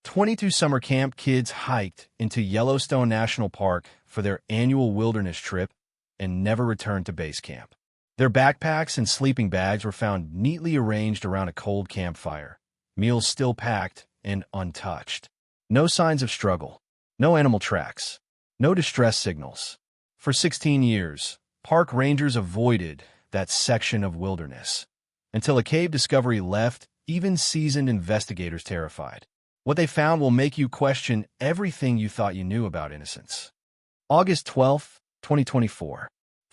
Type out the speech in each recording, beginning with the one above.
22 summer camp kids hiked into Yellowstone National Park for their annual wilderness trip and never returned to base camp. Their backpacks and sleeping bags were found neatly arranged around a cold campfire, meals still packed and untouched. No signs of struggle, no animal tracks, no distress signals. For 16 years, park rangers avoided that section of wilderness, until a cave discovery left even seasoned investigators terrified. What they found will make you question everything you thought you knew about innocence. August 12, 2024,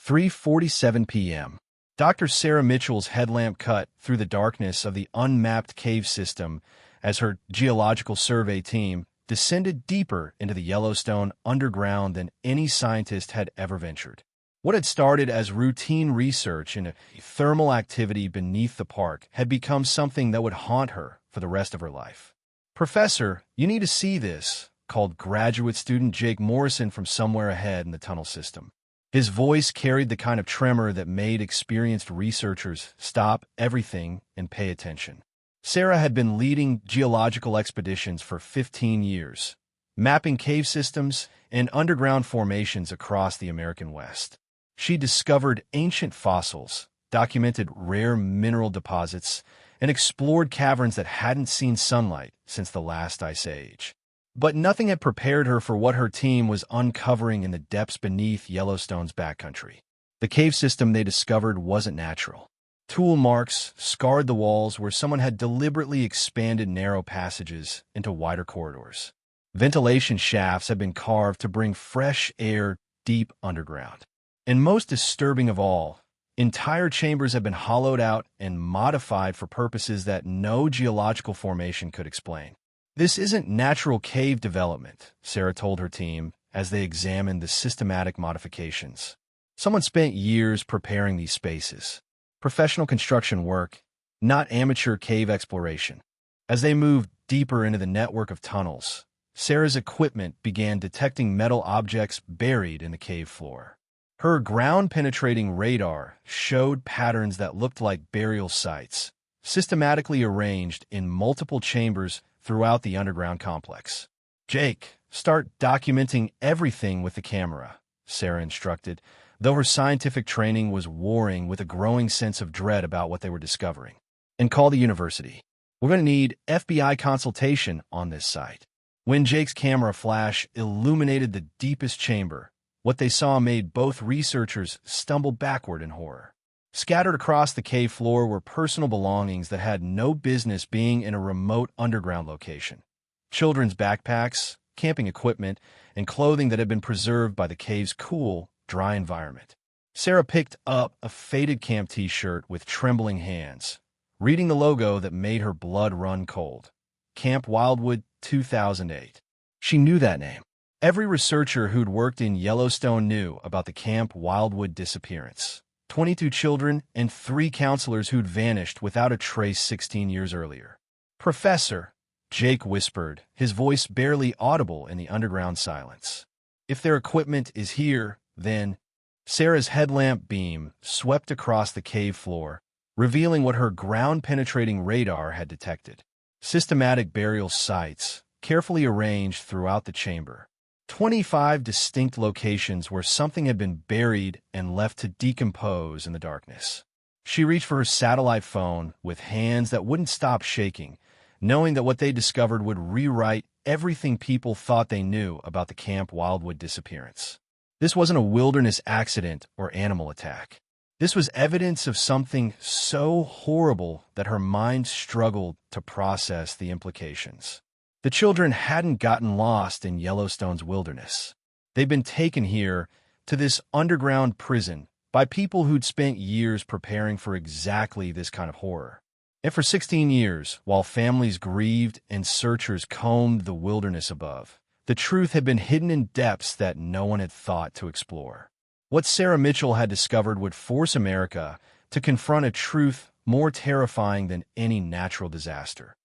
3:47 p.m. Dr. Sarah Mitchell's headlamp cut through the darkness of the unmapped cave system as her geological survey team descended deeper into the Yellowstone underground than any scientist had ever ventured. What had started as routine research into thermal activity beneath the park had become something that would haunt her for the rest of her life. "Professor, you need to see this," called graduate student Jake Morrison from somewhere ahead in the tunnel system. His voice carried the kind of tremor that made experienced researchers stop everything and pay attention. Sarah had been leading geological expeditions for 15 years, mapping cave systems and underground formations across the American West. She discovered ancient fossils, documented rare mineral deposits, and explored caverns that hadn't seen sunlight since the last ice age. But nothing had prepared her for what her team was uncovering in the depths beneath Yellowstone's backcountry. The cave system they discovered wasn't natural. Tool marks scarred the walls where someone had deliberately expanded narrow passages into wider corridors. Ventilation shafts had been carved to bring fresh air deep underground. And most disturbing of all, entire chambers had been hollowed out and modified for purposes that no geological formation could explain. "This isn't natural cave development," Sarah told her team as they examined the systematic modifications. "Someone spent years preparing these spaces. Professional construction work, not amateur cave exploration." As they moved deeper into the network of tunnels, Sarah's equipment began detecting metal objects buried in the cave floor. Her ground-penetrating radar showed patterns that looked like burial sites, systematically arranged in multiple chambers throughout the underground complex. "Jake, start documenting everything with the camera," Sarah instructed, though her scientific training was warring with a growing sense of dread about what they were discovering. "And call the university. We're going to need FBI consultation on this site." When Jake's camera flash illuminated the deepest chamber, what they saw made both researchers stumble backward in horror. Scattered across the cave floor were personal belongings that had no business being in a remote underground location. Children's backpacks, camping equipment, and clothing that had been preserved by the cave's cool, dry environment. Sarah picked up a faded camp t-shirt with trembling hands, reading the logo that made her blood run cold. Camp Wildwood 2008. She knew that name. Every researcher who'd worked in Yellowstone knew about the Camp Wildwood disappearance. 22 children and 3 counselors who'd vanished without a trace 16 years earlier. "Professor," Jake whispered, his voice barely audible in the underground silence. "If their equipment is here, then—" Sarah's headlamp beam swept across the cave floor, revealing what her ground-penetrating radar had detected. Systematic burial sites, carefully arranged throughout the chamber. 25 distinct locations where something had been buried and left to decompose in the darkness. She reached for her satellite phone with hands that wouldn't stop shaking, knowing that what they discovered would rewrite everything people thought they knew about the Camp Wildwood disappearance. This wasn't a wilderness accident or animal attack. This was evidence of something so horrible that her mind struggled to process the implications. The children hadn't gotten lost in Yellowstone's wilderness. They'd been taken here, to this underground prison, by people who'd spent years preparing for exactly this kind of horror. And for 16 years, while families grieved and searchers combed the wilderness above, the truth had been hidden in depths that no one had thought to explore. What Sarah Mitchell had discovered would force America to confront a truth more terrifying than any natural disaster.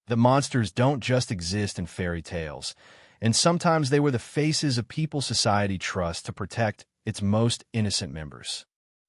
That monsters don't just exist in fairy tales, and sometimes they were the faces of people society trusts to protect its most innocent members.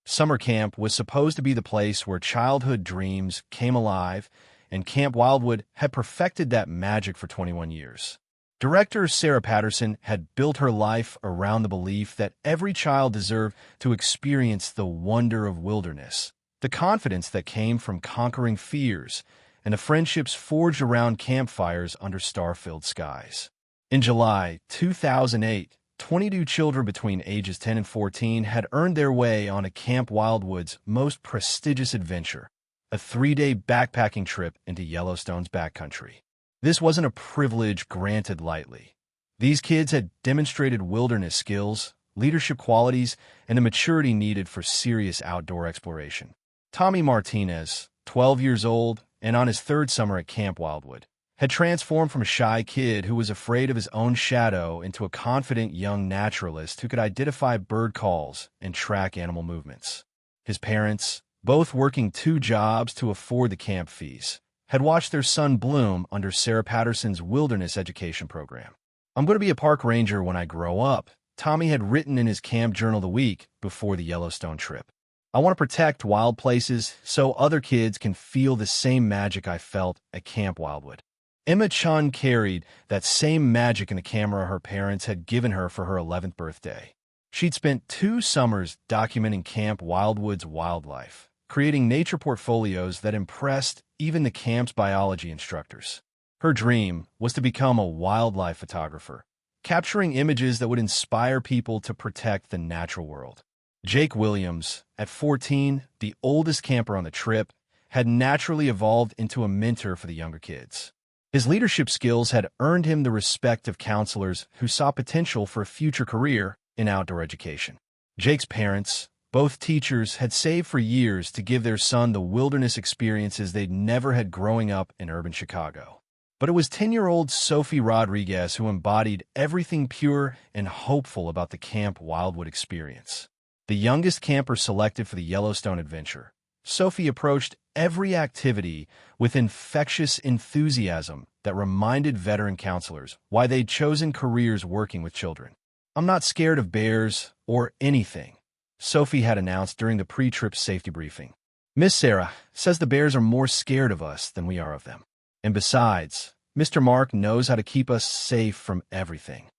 Summer camp was supposed to be the place where childhood dreams came alive and Camp Wildwood had perfected that magic for 21 years. Director Sarah Patterson had built her life around the belief that every child deserved to experience the wonder of wilderness, the confidence that came from conquering fears, and the friendships forged around campfires under star-filled skies. In July 2008, 22 children between ages 10 and 14 had earned their way on a Camp Wildwood's most prestigious adventure, a 3-day backpacking trip into Yellowstone's backcountry. This wasn't a privilege granted lightly. These kids had demonstrated wilderness skills, leadership qualities, and the maturity needed for serious outdoor exploration. Tommy Martinez, 12 years old and on his 3rd summer at Camp Wildwood, had transformed from a shy kid who was afraid of his own shadow into a confident young naturalist who could identify bird calls and track animal movements. His parents, both working 2 jobs to afford the camp fees, had watched their son bloom under Sarah Patterson's wilderness education program. "I'm going to be a park ranger when I grow up," Tommy had written in his camp journal the week before the Yellowstone trip. "I want to protect wild places so other kids can feel the same magic I felt at Camp Wildwood." Emma Chun carried that same magic in the camera her parents had given her for her 11th birthday. She'd spent 2 summers documenting Camp Wildwood's wildlife, creating nature portfolios that impressed even the camp's biology instructors. Her dream was to become a wildlife photographer, capturing images that would inspire people to protect the natural world. Jake Williams, at 14, the oldest camper on the trip, had naturally evolved into a mentor for the younger kids. His leadership skills had earned him the respect of counselors who saw potential for a future career in outdoor education. Jake's parents, both teachers, had saved for years to give their son the wilderness experiences they'd never had growing up in urban Chicago. But it was 10-year-old Sophie Rodriguez who embodied everything pure and hopeful about the Camp Wildwood experience. The youngest camper selected for the Yellowstone adventure, Sophie approached every activity with infectious enthusiasm that reminded veteran counselors why they'd chosen careers working with children. "I'm not scared of bears or anything," Sophie had announced during the pre-trip safety briefing. "Miss Sarah says the bears are more scared of us than we are of them. And besides, Mr. Mark knows how to keep us safe from everything."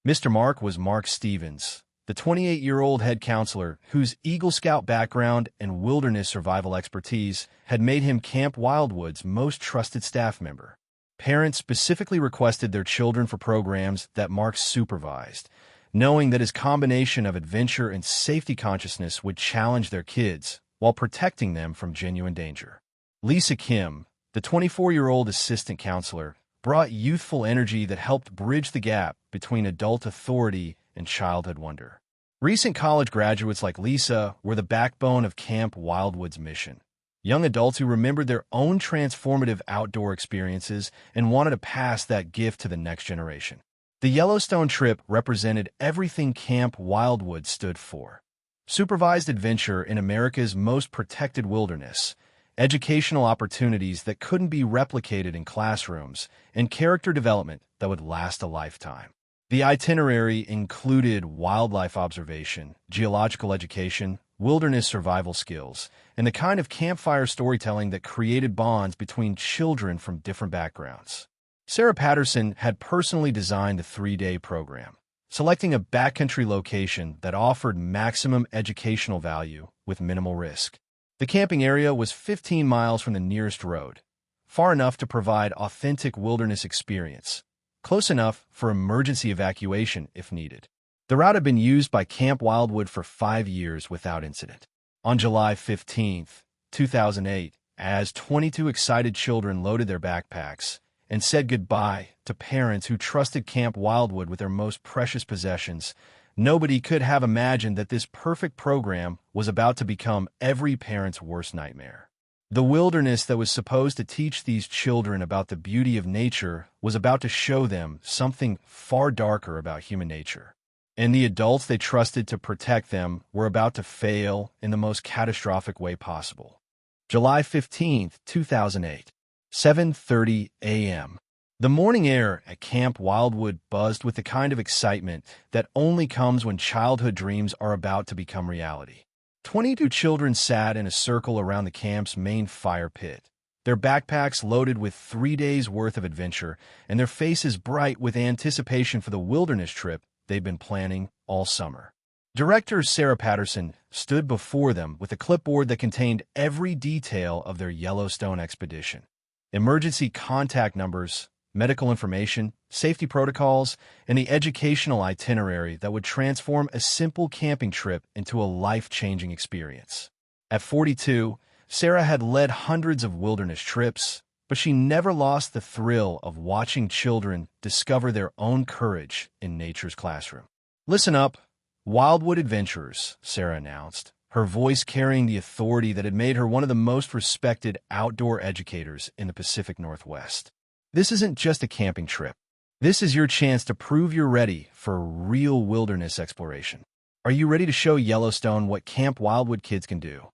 Mr. Mark was Mark Stevens, the 28-year-old head counselor whose Eagle Scout background and wilderness survival expertise had made him Camp Wildwood's most trusted staff member. Parents specifically requested their children for programs that Mark supervised, knowing that his combination of adventure and safety consciousness would challenge their kids while protecting them from genuine danger. Lisa Kim, the 24-year-old assistant counselor, brought youthful energy that helped bridge the gap between adult authority and childhood wonder. Recent college graduates like Lisa were the backbone of Camp Wildwood's mission. Young adults who remembered their own transformative outdoor experiences and wanted to pass that gift to the next generation. The Yellowstone trip represented everything Camp Wildwood stood for: supervised adventure in America's most protected wilderness, educational opportunities that couldn't be replicated in classrooms, and character development that would last a lifetime. The itinerary included wildlife observation, geological education, wilderness survival skills, and the kind of campfire storytelling that created bonds between children from different backgrounds. Sarah Patterson had personally designed the 3-day program, selecting a backcountry location that offered maximum educational value with minimal risk. The camping area was 15 miles from the nearest road, far enough to provide authentic wilderness experience, close enough for emergency evacuation if needed. The route had been used by Camp Wildwood for 5 years without incident. On July 15, 2008, as 22 excited children loaded their backpacks and said goodbye to parents who trusted Camp Wildwood with their most precious possessions, nobody could have imagined that this perfect program was about to become every parent's worst nightmare. The wilderness that was supposed to teach these children about the beauty of nature was about to show them something far darker about human nature. And the adults they trusted to protect them were about to fail in the most catastrophic way possible. July 15, 2008, 7:30 a.m. The morning air at Camp Wildwood buzzed with the kind of excitement that only comes when childhood dreams are about to become reality. 22 children sat in a circle around the camp's main fire pit, their backpacks loaded with 3 days' worth of adventure, and their faces bright with anticipation for the wilderness trip they've been planning all summer. Director Sarah Patterson stood before them with a clipboard that contained every detail of their Yellowstone expedition. Emergency contact numbers, medical information, safety protocols, and the educational itinerary that would transform a simple camping trip into a life-changing experience. At 42, Sarah had led hundreds of wilderness trips, but she never lost the thrill of watching children discover their own courage in nature's classroom. "Listen up, Wildwood Adventurers," Sarah announced, her voice carrying the authority that had made her one of the most respected outdoor educators in the Pacific Northwest. "This isn't just a camping trip. This is your chance to prove you're ready for real wilderness exploration. Are you ready to show Yellowstone what Camp Wildwood kids can do?"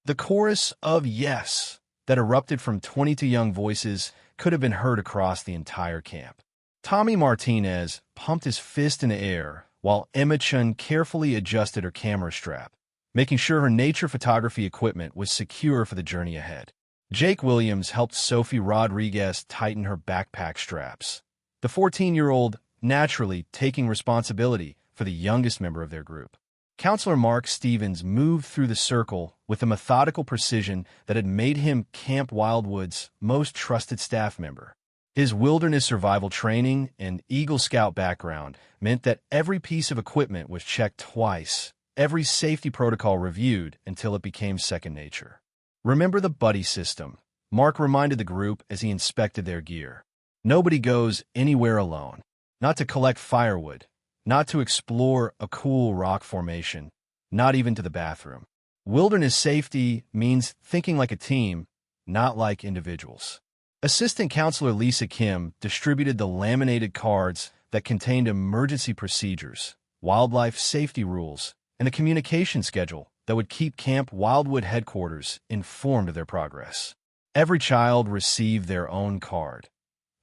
The chorus of yes that erupted from 22 young voices could have been heard across the entire camp. Tommy Martinez pumped his fist in the air while Emma Chun carefully adjusted her camera strap, making sure her nature photography equipment was secure for the journey ahead. Jake Williams helped Sophie Rodriguez tighten her backpack straps, the 14-year-old naturally taking responsibility for the youngest member of their group. Counselor Mark Stevens moved through the circle with a methodical precision that had made him Camp Wildwood's most trusted staff member. His wilderness survival training and Eagle Scout background meant that every piece of equipment was checked twice, every safety protocol reviewed until it became second nature. "Remember the buddy system," Mark reminded the group as he inspected their gear. "Nobody goes anywhere alone. Not to collect firewood, not to explore a cool rock formation, not even to the bathroom. Wilderness safety means thinking like a team, not like individuals." Assistant Counselor Lisa Kim distributed the laminated cards that contained emergency procedures, wildlife safety rules, and a communication schedule that would keep Camp Wildwood headquarters informed of their progress. Every child received their own card,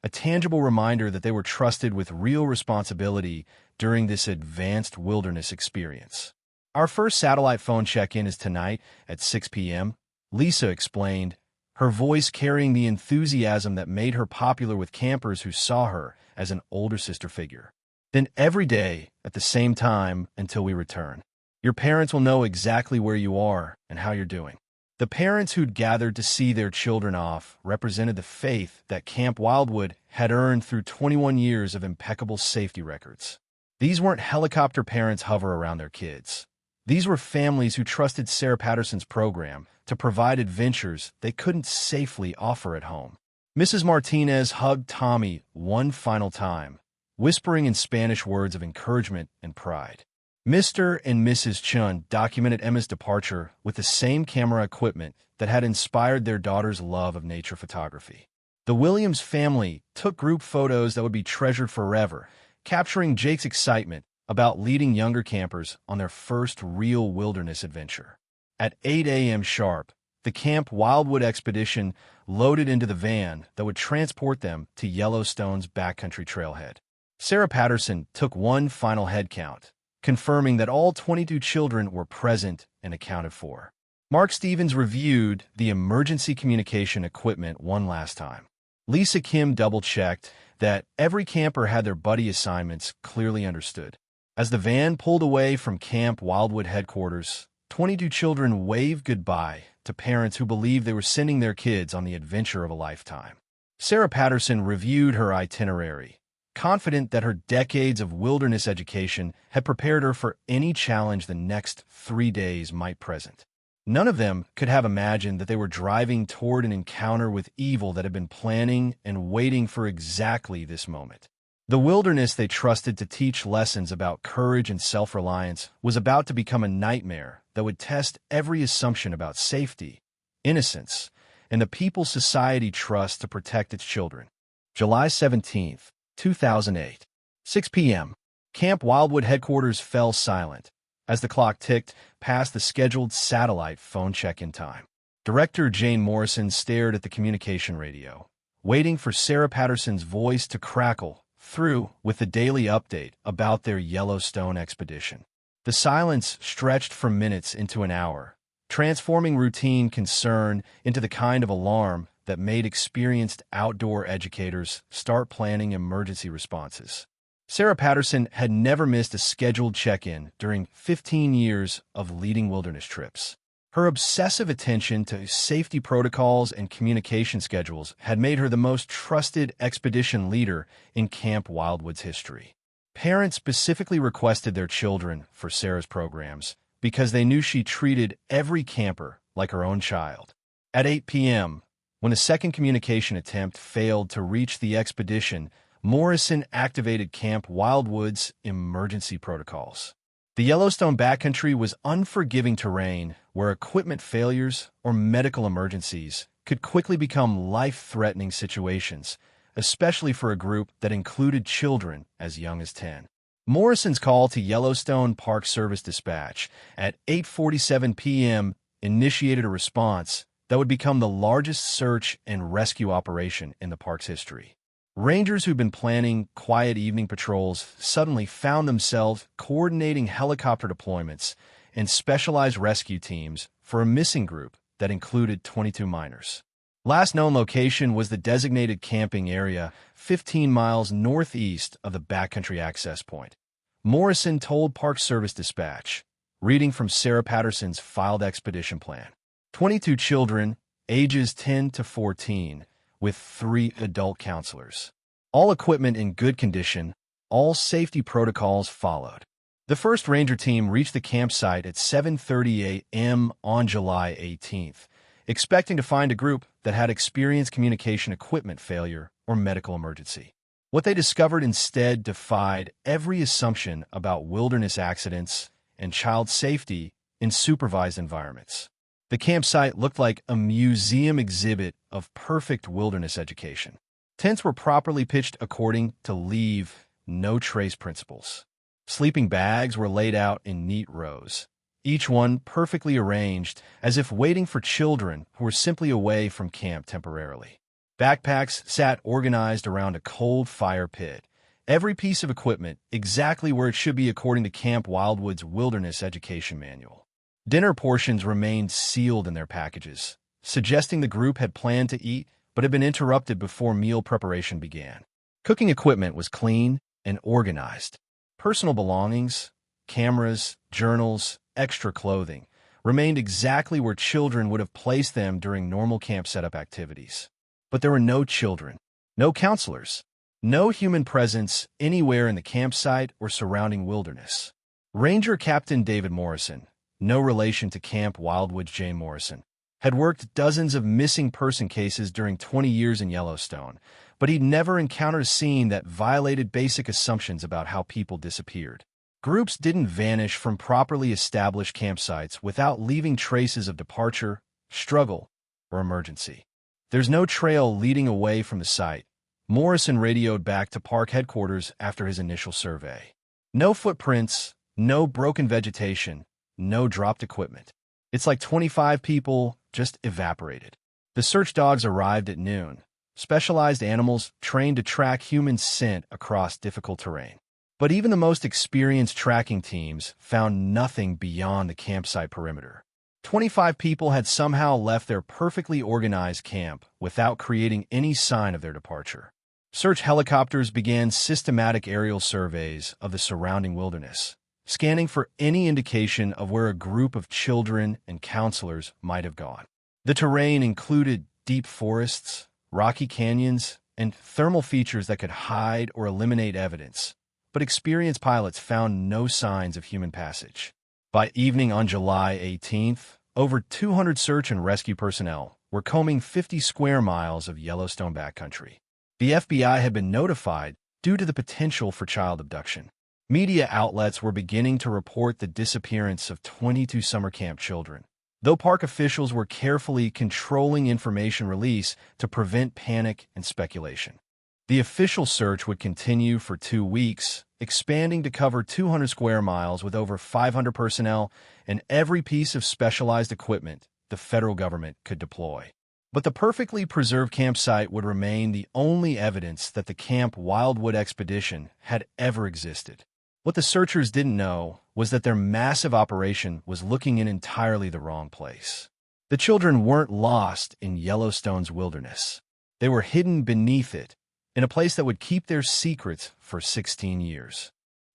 a tangible reminder that they were trusted with real responsibility during this advanced wilderness experience. "Our first satellite phone check-in is tonight at 6 p.m., Lisa explained, her voice carrying the enthusiasm that made her popular with campers who saw her as an older sister figure. "Then every day at the same time until we return. Your parents will know exactly where you are and how you're doing." The parents who'd gathered to see their children off represented the faith that Camp Wildwood had earned through 21 years of impeccable safety records. These weren't helicopter parents hover around their kids. These were families who trusted Sarah Patterson's program to provide adventures they couldn't safely offer at home. Mrs. Martinez hugged Tommy one final time, whispering in Spanish words of encouragement and pride. Mr. and Mrs. Chun documented Emma's departure with the same camera equipment that had inspired their daughter's love of nature photography. The Williams family took group photos that would be treasured forever, capturing Jake's excitement about leading younger campers on their first real wilderness adventure. At 8 a.m. sharp, the Camp Wildwood expedition loaded into the van that would transport them to Yellowstone's backcountry trailhead. Sarah Patterson took one final head count, confirming that all 22 children were present and accounted for. Mark Stevens reviewed the emergency communication equipment one last time. Lisa Kim double-checked that every camper had their buddy assignments clearly understood. As the van pulled away from Camp Wildwood headquarters, 22 children waved goodbye to parents who believed they were sending their kids on the adventure of a lifetime. Sarah Patterson reviewed her itinerary, confident that her decades of wilderness education had prepared her for any challenge the next 3 days might present. None of them could have imagined that they were driving toward an encounter with evil that had been planning and waiting for exactly this moment. The wilderness they trusted to teach lessons about courage and self-reliance was about to become a nightmare that would test every assumption about safety, innocence, and the people society trusts to protect its children. July 17, 2008, 6 p.m. Camp Wildwood headquarters fell silent as the clock ticked past the scheduled satellite phone check-in time. Director Jane Morrison stared at the communication radio, waiting for Sarah Patterson's voice to crackle through with the daily update about their Yellowstone expedition. The silence stretched from minutes into an hour, transforming routine concern into the kind of alarm that made experienced outdoor educators start planning emergency responses. Sarah Patterson had never missed a scheduled check-in during 15 years of leading wilderness trips. Her obsessive attention to safety protocols and communication schedules had made her the most trusted expedition leader in Camp Wildwood's history. Parents specifically requested their children for Sarah's programs because they knew she treated every camper like her own child. At 8 p.m., when a second communication attempt failed to reach the expedition, Morrison activated Camp Wildwood's emergency protocols. The Yellowstone backcountry was unforgiving terrain where equipment failures or medical emergencies could quickly become life-threatening situations, especially for a group that included children as young as 10. Morrison's call to Yellowstone Park Service Dispatch at 8:47 p.m. initiated a response that would become the largest search and rescue operation in the park's history. Rangers who'd been planning quiet evening patrols suddenly found themselves coordinating helicopter deployments and specialized rescue teams for a missing group that included 22 miners. Last known location was the designated camping area 15 miles northeast of the backcountry access point. Morrison told Park Service Dispatch, reading from Sarah Patterson's filed expedition plan. 22 children, ages 10 to 14, with 3 adult counselors. All equipment in good condition, all safety protocols followed. The first ranger team reached the campsite at 7:30 a.m. on July 18th, expecting to find a group that had experienced communication equipment failure or medical emergency. What they discovered instead defied every assumption about wilderness accidents and child safety in supervised environments. The campsite looked like a museum exhibit of perfect wilderness education. Tents were properly pitched according to leave no trace principles. Sleeping bags were laid out in neat rows, each one perfectly arranged as if waiting for children who were simply away from camp temporarily. Backpacks sat organized around a cold fire pit, every piece of equipment exactly where it should be according to Camp Wildwood's Wilderness Education Manual. Dinner portions remained sealed in their packages, suggesting the group had planned to eat but had been interrupted before meal preparation began. Cooking equipment was clean and organized. Personal belongings, cameras, journals, extra clothing, remained exactly where children would have placed them during normal camp setup activities. But there were no children, no counselors, no human presence anywhere in the campsite or surrounding wilderness. Ranger Captain David Morrison, no relation to Camp Wildwood's Jane Morrison, had worked dozens of missing person cases during 20 years in Yellowstone, but he'd never encountered a scene that violated basic assumptions about how people disappeared. Groups didn't vanish from properly established campsites without leaving traces of departure, struggle, or emergency. There's no trail leading away from the site, Morrison radioed back to park headquarters after his initial survey. No footprints, no broken vegetation, no dropped equipment. It's like 25 people just evaporated. The search dogs arrived at noon, specialized animals trained to track human scent across difficult terrain. But even the most experienced tracking teams found nothing beyond the campsite perimeter. 25 people had somehow left their perfectly organized camp without creating any sign of their departure. Search helicopters began systematic aerial surveys of the surrounding wilderness, scanning for any indication of where a group of children and counselors might have gone. The terrain included deep forests, rocky canyons, and thermal features that could hide or eliminate evidence, but experienced pilots found no signs of human passage. By evening on July 18th, over 200 search and rescue personnel were combing 50 square miles of Yellowstone backcountry. The FBI had been notified due to the potential for child abduction. Media outlets were beginning to report the disappearance of 22 summer camp children, though park officials were carefully controlling information release to prevent panic and speculation. The official search would continue for 2 weeks, expanding to cover 200 square miles with over 500 personnel and every piece of specialized equipment the federal government could deploy. But the perfectly preserved campsite would remain the only evidence that the Camp Wildwood expedition had ever existed. What the searchers didn't know was that their massive operation was looking in entirely the wrong place. The children weren't lost in Yellowstone's wilderness. They were hidden beneath it, in a place that would keep their secrets for 16 years.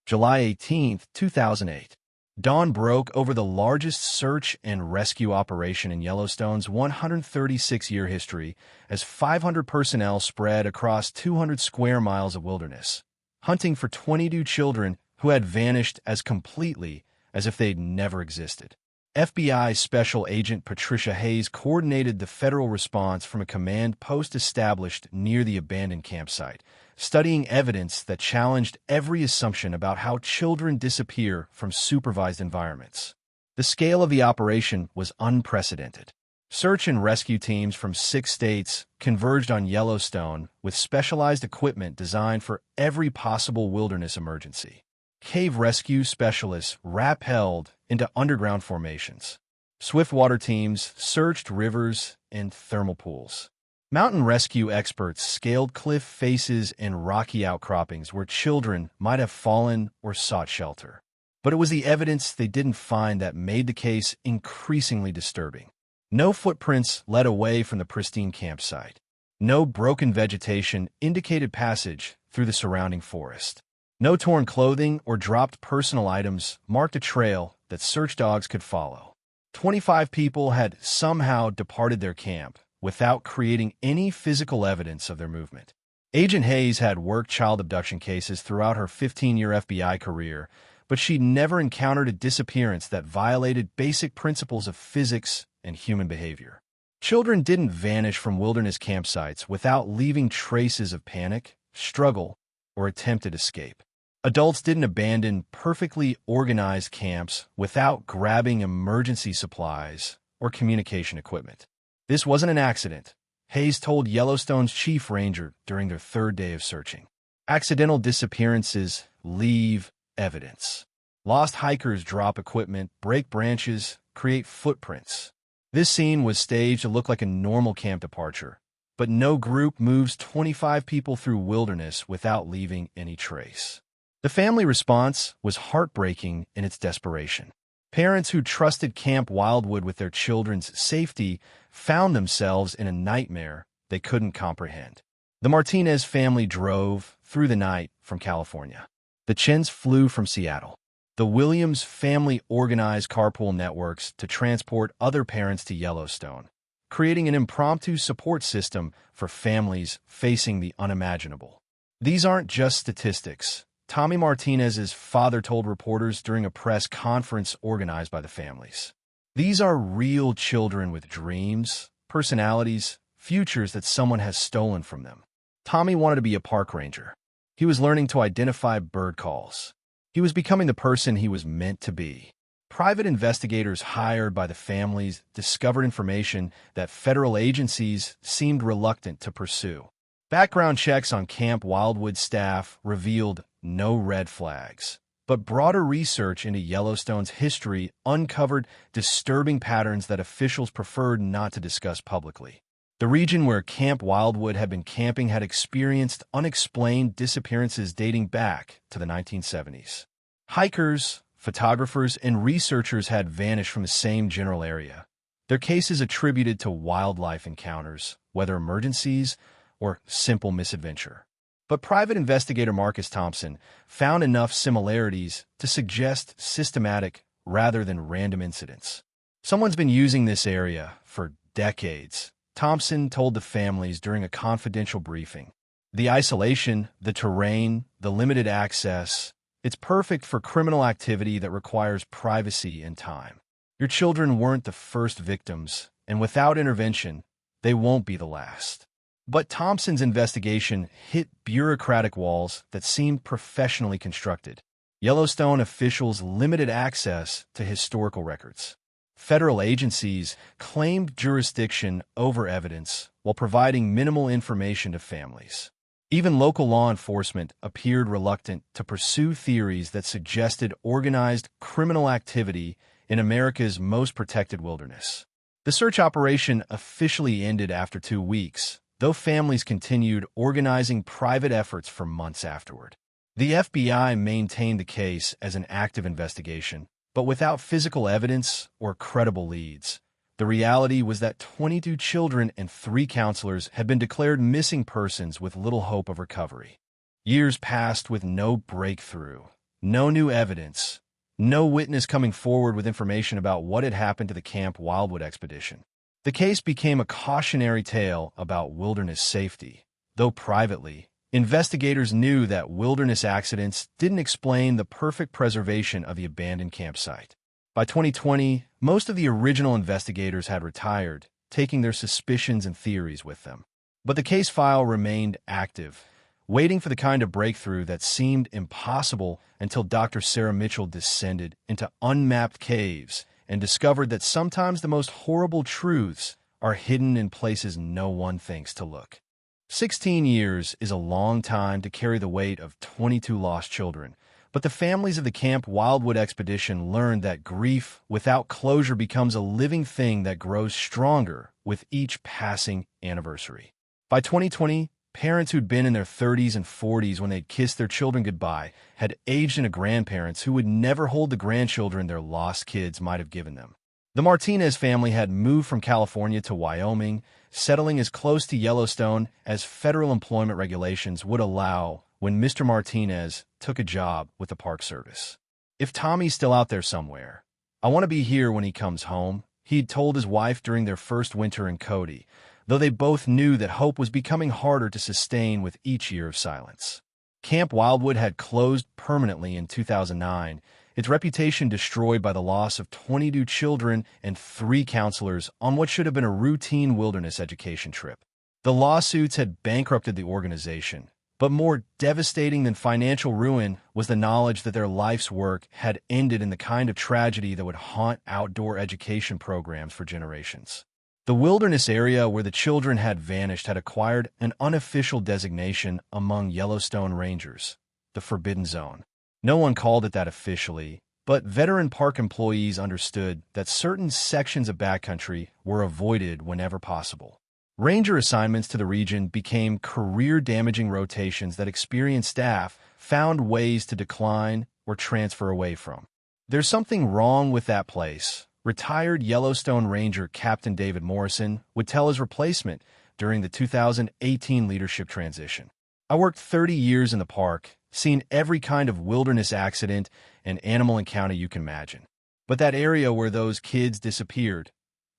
July 18, 2008. Dawn broke over the largest search and rescue operation in Yellowstone's 136-year history as 500 personnel spread across 200 square miles of wilderness, hunting for 22 children who had vanished as completely as if they'd never existed. FBI Special Agent Patricia Hayes coordinated the federal response from a command post established near the abandoned campsite, studying evidence that challenged every assumption about how children disappear from supervised environments. The scale of the operation was unprecedented. Search and rescue teams from 6 states converged on Yellowstone with specialized equipment designed for every possible wilderness emergency. Cave rescue specialists rappelled into underground formations. Swiftwater teams searched rivers and thermal pools. Mountain rescue experts scaled cliff faces and rocky outcroppings where children might have fallen or sought shelter. But it was the evidence they didn't find that made the case increasingly disturbing. No footprints led away from the pristine campsite. No broken vegetation indicated passage through the surrounding forest. No torn clothing or dropped personal items marked a trail that search dogs could follow. 25 people had somehow departed their camp without creating any physical evidence of their movement. Agent Hayes had worked child abduction cases throughout her 15-year FBI career, but she'd never encountered a disappearance that violated basic principles of physics and human behavior. Children didn't vanish from wilderness campsites without leaving traces of panic, struggle, or attempted escape. Adults didn't abandon perfectly organized camps without grabbing emergency supplies or communication equipment. This wasn't an accident, Hayes told Yellowstone's chief ranger during their 3rd day of searching. Accidental disappearances leave evidence. Lost hikers drop equipment, break branches, create footprints. This scene was staged to look like a normal camp departure, but no group moves 25 people through wilderness without leaving any trace. The family response was heartbreaking in its desperation. Parents who trusted Camp Wildwood with their children's safety found themselves in a nightmare they couldn't comprehend. The Martinez family drove through the night from California. The Chins flew from Seattle. The Williams family organized carpool networks to transport other parents to Yellowstone, creating an impromptu support system for families facing the unimaginable. These aren't just statistics, Tommy Martinez's father told reporters during a press conference organized by the families. These are real children with dreams, personalities, futures that someone has stolen from them. Tommy wanted to be a park ranger. He was learning to identify bird calls. He was becoming the person he was meant to be. Private investigators hired by the families discovered information that federal agencies seemed reluctant to pursue. Background checks on Camp Wildwood staff revealed no red flags, but broader research into Yellowstone's history uncovered disturbing patterns that officials preferred not to discuss publicly. The region where Camp Wildwood had been camping had experienced unexplained disappearances dating back to the 1970s. Hikers, photographers, and researchers had vanished from the same general area, their cases attributed to wildlife encounters, whether emergencies or simple misadventure. But private investigator Marcus Thompson found enough similarities to suggest systematic rather than random incidents. Someone's been using this area for decades, Thompson told the families during a confidential briefing. The isolation, the terrain, the limited access, it's perfect for criminal activity that requires privacy and time. Your children weren't the first victims, and without intervention, they won't be the last. But Thompson's investigation hit bureaucratic walls that seemed professionally constructed. Yellowstone officials limited access to historical records. Federal agencies claimed jurisdiction over evidence while providing minimal information to families. Even local law enforcement appeared reluctant to pursue theories that suggested organized criminal activity in America's most protected wilderness. The search operation officially ended after 2 weeks, though families continued organizing private efforts for months afterward. The FBI maintained the case as an active investigation, but without physical evidence or credible leads. The reality was that 22 children and 3 counselors had been declared missing persons with little hope of recovery. Years passed with no breakthrough, no new evidence, no witness coming forward with information about what had happened to the Camp Wildwood expedition. The case became a cautionary tale about wilderness safety, though privately, investigators knew that wilderness accidents didn't explain the perfect preservation of the abandoned campsite. By 2020, most of the original investigators had retired, taking their suspicions and theories with them. But the case file remained active, waiting for the kind of breakthrough that seemed impossible until Dr. Sarah Mitchell descended into unmapped caves and discovered that sometimes the most horrible truths are hidden in places no one thinks to look. 16 years is a long time to carry the weight of 22 lost children, but the families of the Camp Wildwood expedition learned that grief without closure becomes a living thing that grows stronger with each passing anniversary. By 2020, parents who'd been in their 30s and 40s when they'd kissed their children goodbye had aged into grandparents who would never hold the grandchildren their lost kids might have given them. The Martinez family had moved from California to Wyoming, settling as close to Yellowstone as federal employment regulations would allow when Mr. Martinez took a job with the Park Service. "If Tommy's still out there somewhere, I want to be here when he comes home," he'd told his wife during their first winter in Cody, though they both knew that hope was becoming harder to sustain with each year of silence. Camp Wildwood had closed permanently in 2009, its reputation destroyed by the loss of 22 children and 3 counselors on what should have been a routine wilderness education trip. The lawsuits had bankrupted the organization, but more devastating than financial ruin was the knowledge that their life's work had ended in the kind of tragedy that would haunt outdoor education programs for generations. The wilderness area where the children had vanished had acquired an unofficial designation among Yellowstone Rangers, the Forbidden Zone. No one called it that officially, but veteran park employees understood that certain sections of backcountry were avoided whenever possible. Ranger assignments to the region became career-damaging rotations that experienced staff found ways to decline or transfer away from. "There's something wrong with that place," retired Yellowstone Ranger Captain David Morrison would tell his replacement during the 2018 leadership transition. "I worked 30 years in the park, seen every kind of wilderness accident and animal encounter you can imagine. But that area where those kids disappeared,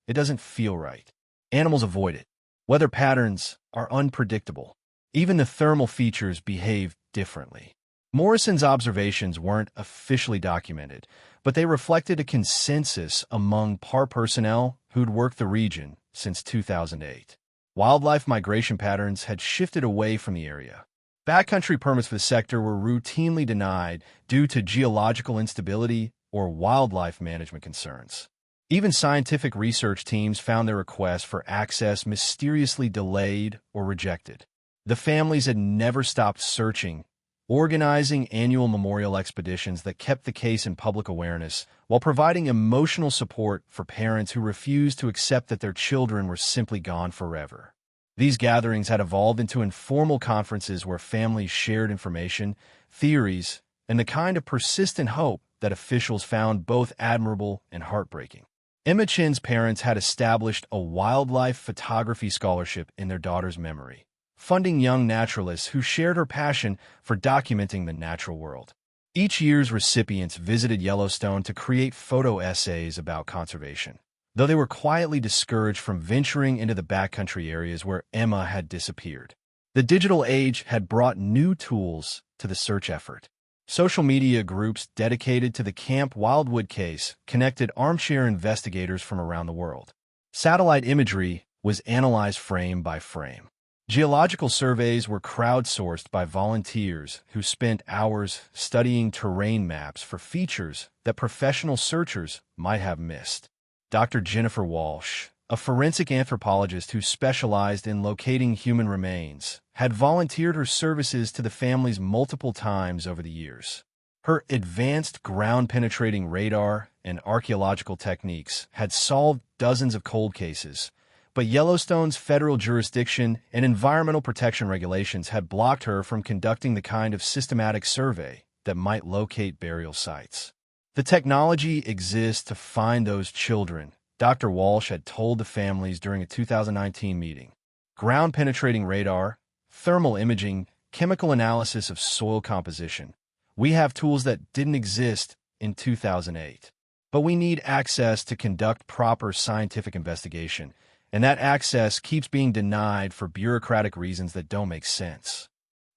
it doesn't feel right. Animals avoid it. Weather patterns are unpredictable. Even the thermal features behave differently." Morrison's observations weren't officially documented, but they reflected a consensus among PAR personnel who'd worked the region since 2008. Wildlife migration patterns had shifted away from the area. Backcountry permits for the sector were routinely denied due to geological instability or wildlife management concerns. Even scientific research teams found their requests for access mysteriously delayed or rejected. The families had never stopped searching, organizing annual memorial expeditions that kept the case in public awareness while providing emotional support for parents who refused to accept that their children were simply gone forever. These gatherings had evolved into informal conferences where families shared information, theories, and the kind of persistent hope that officials found both admirable and heartbreaking. Emma Chin's parents had established a wildlife photography scholarship in their daughter's memory, funding young naturalists who shared her passion for documenting the natural world. Each year's recipients visited Yellowstone to create photo essays about conservation, though they were quietly discouraged from venturing into the backcountry areas where Emma had disappeared. The digital age had brought new tools to the search effort. Social media groups dedicated to the Camp Wildwood case connected armchair investigators from around the world. Satellite imagery was analyzed frame by frame. Geological surveys were crowdsourced by volunteers who spent hours studying terrain maps for features that professional searchers might have missed. Dr. Jennifer Walsh, a forensic anthropologist who specialized in locating human remains, had volunteered her services to the families multiple times over the years. Her advanced ground-penetrating radar and archaeological techniques had solved dozens of cold cases, but Yellowstone's federal jurisdiction and environmental protection regulations had blocked her from conducting the kind of systematic survey that might locate burial sites. The technology exists to find those children, Dr. Walsh had told the families during a 2019 meeting. Ground-penetrating radar, thermal imaging, chemical analysis of soil composition. We have tools that didn't exist in 2008. But we need access to conduct proper scientific investigation, and that access keeps being denied for bureaucratic reasons that don't make sense.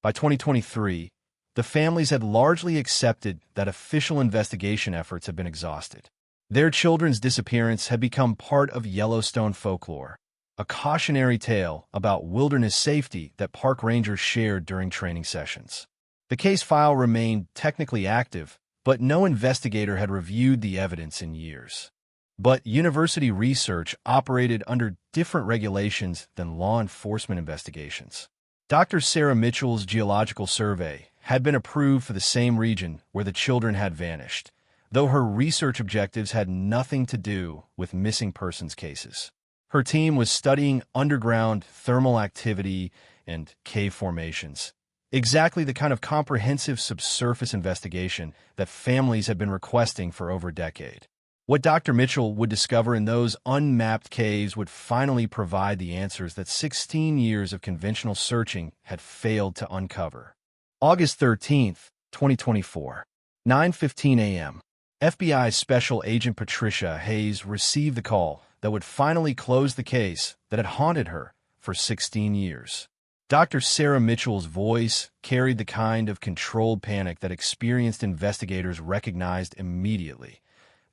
By 2023, the families had largely accepted that official investigation efforts had been exhausted. Their children's disappearance had become part of Yellowstone folklore, a cautionary tale about wilderness safety that park rangers shared during training sessions. The case file remained technically active, but no investigator had reviewed the evidence in years. But university research operated under different regulations than law enforcement investigations. Dr. Sarah Mitchell's geological survey had been approved for the same region where the children had vanished, though her research objectives had nothing to do with missing persons cases. Her team was studying underground thermal activity and cave formations, exactly the kind of comprehensive subsurface investigation that families had been requesting for over a decade. What Dr. Mitchell would discover in those unmapped caves would finally provide the answers that 16 years of conventional searching had failed to uncover. August 13, 2024, 9:15 a.m. FBI Special Agent Patricia Hayes received the call that would finally close the case that had haunted her for 16 years. Dr. Sarah Mitchell's voice carried the kind of controlled panic that experienced investigators recognized immediately,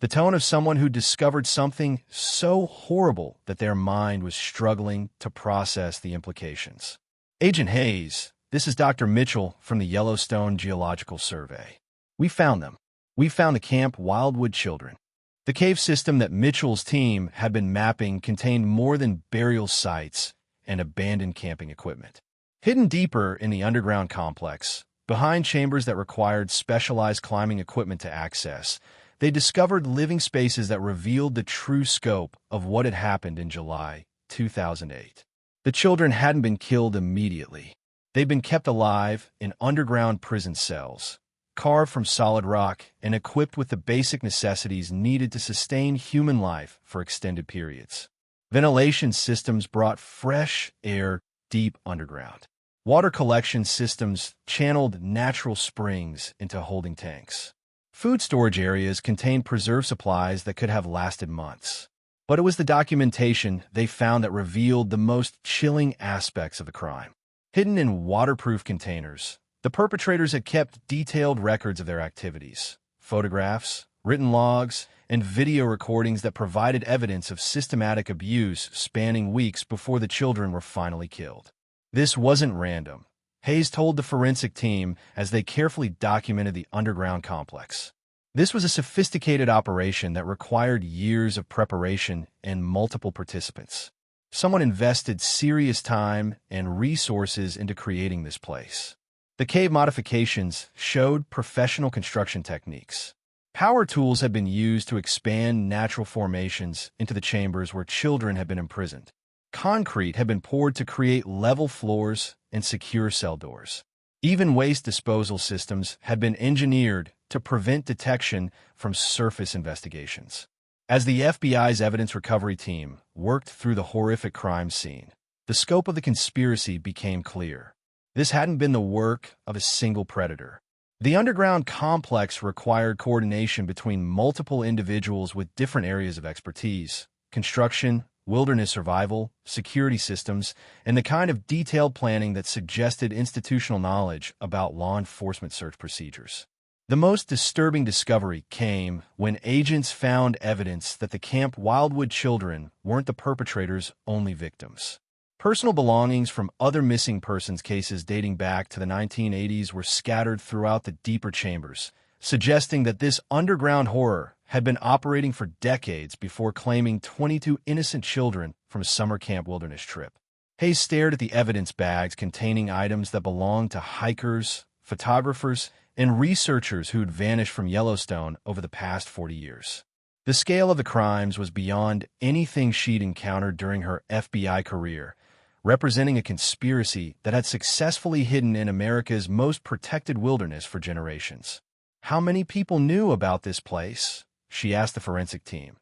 the tone of someone who discovered something so horrible that their mind was struggling to process the implications. Agent Hayes, this is Dr. Mitchell from the Yellowstone Geological Survey. We found them. We found the Camp Wildwood children. The cave system that Mitchell's team had been mapping contained more than burial sites and abandoned camping equipment. Hidden deeper in the underground complex, behind chambers that required specialized climbing equipment to access, they discovered living spaces that revealed the true scope of what had happened in July 2008. The children hadn't been killed immediately. They'd been kept alive in underground prison cells, carved from solid rock and equipped with the basic necessities needed to sustain human life for extended periods. Ventilation systems brought fresh air deep underground. Water collection systems channeled natural springs into holding tanks. Food storage areas contained preserved supplies that could have lasted months. But it was the documentation they found that revealed the most chilling aspects of the crime. Hidden in waterproof containers, the perpetrators had kept detailed records of their activities, photographs, written logs, and video recordings that provided evidence of systematic abuse spanning weeks before the children were finally killed. This wasn't random, Hayes told the forensic team as they carefully documented the underground complex. This was a sophisticated operation that required years of preparation and multiple participants. Someone invested serious time and resources into creating this place. The cave modifications showed professional construction techniques. Power tools had been used to expand natural formations into the chambers where children had been imprisoned. Concrete had been poured to create level floors and secure cell doors. Even waste disposal systems had been engineered to prevent detection from surface investigations. As the FBI's evidence recovery team worked through the horrific crime scene, the scope of the conspiracy became clear. This hadn't been the work of a single predator. The underground complex required coordination between multiple individuals with different areas of expertise: construction, wilderness survival, security systems, and the kind of detailed planning that suggested institutional knowledge about law enforcement search procedures. The most disturbing discovery came when agents found evidence that the Camp Wildwood children weren't the perpetrators' only victims. Personal belongings from other missing persons cases dating back to the 1980s were scattered throughout the deeper chambers, suggesting that this underground horror had been operating for decades before claiming 22 innocent children from a summer camp wilderness trip. Hayes stared at the evidence bags containing items that belonged to hikers, photographers, and researchers who'd vanished from Yellowstone over the past 40 years. The scale of the crimes was beyond anything she'd encountered during her FBI career, representing a conspiracy that had successfully hidden in America's most protected wilderness for generations. How many people knew about this place? She asked the forensic team.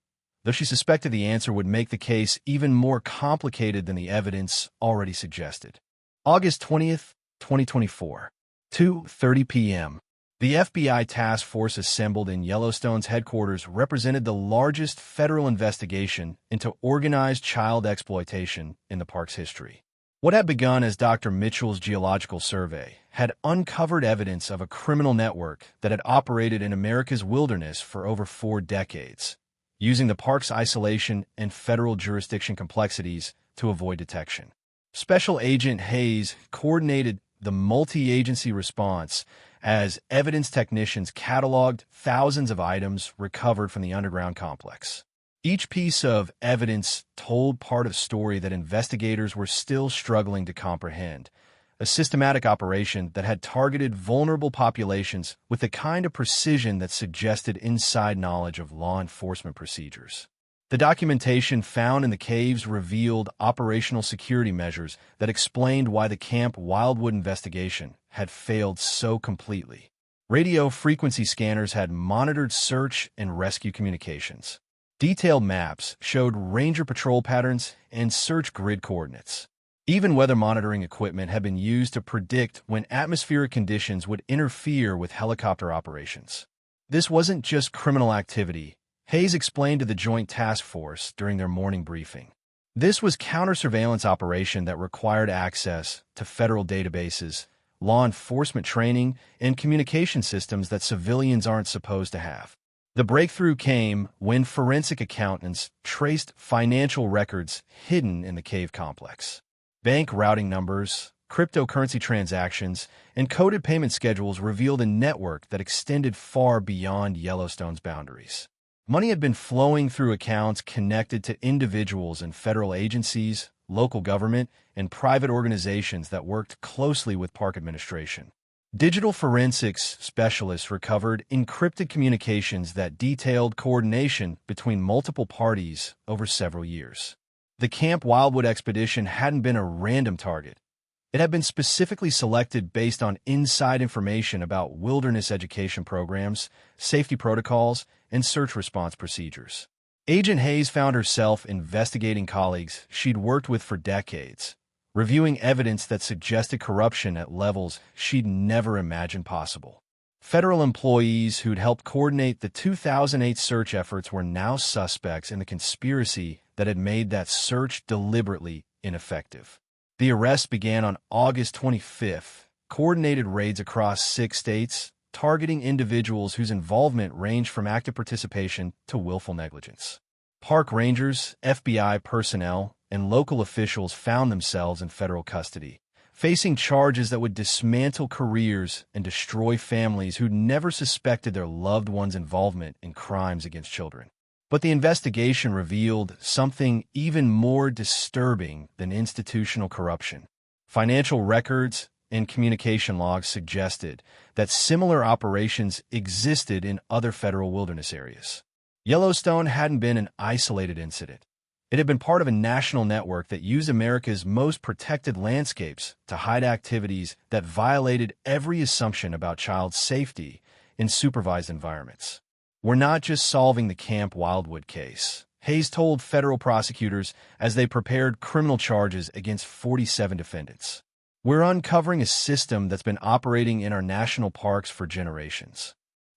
though she suspected the answer would make the case even more complicated than the evidence already suggested. August 20th, 2024, 2:30 p.m. The FBI task force assembled in Yellowstone's headquarters represented the largest federal investigation into organized child exploitation in the park's history. What had begun as Dr. Mitchell's geological survey had uncovered evidence of a criminal network that had operated in America's wilderness for over 4 decades, using the park's isolation and federal jurisdiction complexities to avoid detection. Special Agent Hayes coordinated the multi-agency response as evidence technicians cataloged thousands of items recovered from the underground complex. Each piece of evidence told part of a story that investigators were still struggling to comprehend, a systematic operation that had targeted vulnerable populations with the kind of precision that suggested inside knowledge of law enforcement procedures. The documentation found in the caves revealed operational security measures that explained why the Camp Wildwood investigation had failed so completely. Radio frequency scanners had monitored search and rescue communications. Detailed maps showed ranger patrol patterns and search grid coordinates. Even weather monitoring equipment had been used to predict when atmospheric conditions would interfere with helicopter operations. This wasn't just criminal activity, Hayes explained to the Joint Task Force during their morning briefing. This was counter-surveillance operation that required access to federal databases, law enforcement training, and communication systems that civilians aren't supposed to have. The breakthrough came when forensic accountants traced financial records hidden in the cave complex. Bank routing numbers, cryptocurrency transactions, and coded payment schedules revealed a network that extended far beyond Yellowstone's boundaries. Money had been flowing through accounts connected to individuals and federal agencies, local government, and private organizations that worked closely with park administration. Digital forensics specialists recovered encrypted communications that detailed coordination between multiple parties over several years. The Camp Wildwood expedition hadn't been a random target. It had been specifically selected based on inside information about wilderness education programs, safety protocols, and search response procedures. Agent Hayes found herself investigating colleagues she'd worked with for decades, reviewing evidence that suggested corruption at levels she'd never imagined possible. Federal employees who'd helped coordinate the 2008 search efforts were now suspects in the conspiracy that had made that search deliberately ineffective. The arrest began on August 25th, coordinated raids across 6 states, targeting individuals whose involvement ranged from active participation to willful negligence. Park rangers, FBI personnel, and local officials found themselves in federal custody, facing charges that would dismantle careers and destroy families who'd never suspected their loved ones' involvement in crimes against children. But the investigation revealed something even more disturbing than institutional corruption. Financial records and communication logs suggested that similar operations existed in other federal wilderness areas. Yellowstone hadn't been an isolated incident. It had been part of a national network that used America's most protected landscapes to hide activities that violated every assumption about child safety in supervised environments. "We're not just solving the Camp Wildwood case," Hayes told federal prosecutors as they prepared criminal charges against 47 defendants. "We're uncovering a system that's been operating in our national parks for generations."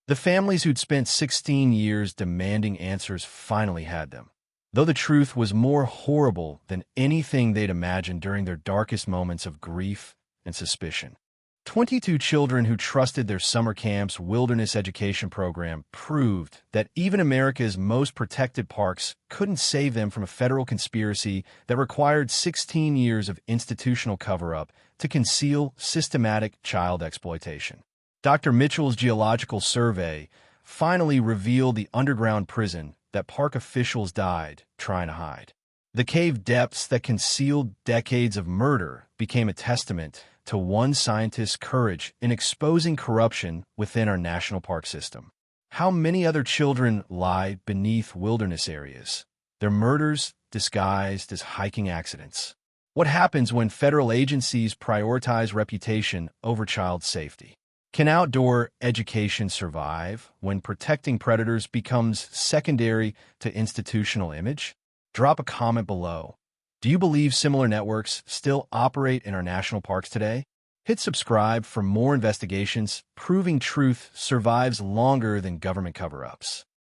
The families who'd spent 16 years demanding answers finally had them, though the truth was more horrible than anything they'd imagined during their darkest moments of grief and suspicion. 22 children who trusted their summer camp's wilderness education program proved that even America's most protected parks couldn't save them from a federal conspiracy that required 16 years of institutional cover-up to conceal systematic child exploitation. Dr. Mitchell's geological survey finally revealed the underground prison that park officials died trying to hide. The cave depths that concealed decades of murder became a testament to one scientist's courage in exposing corruption within our national park system. How many other children lie beneath wilderness areas, their murders disguised as hiking accidents? What happens when federal agencies prioritize reputation over child safety? Can outdoor education survive when protecting predators becomes secondary to institutional image? Drop a comment below. Do you believe similar networks still operate in our national parks today? Hit subscribe for more investigations proving truth survives longer than government cover-ups.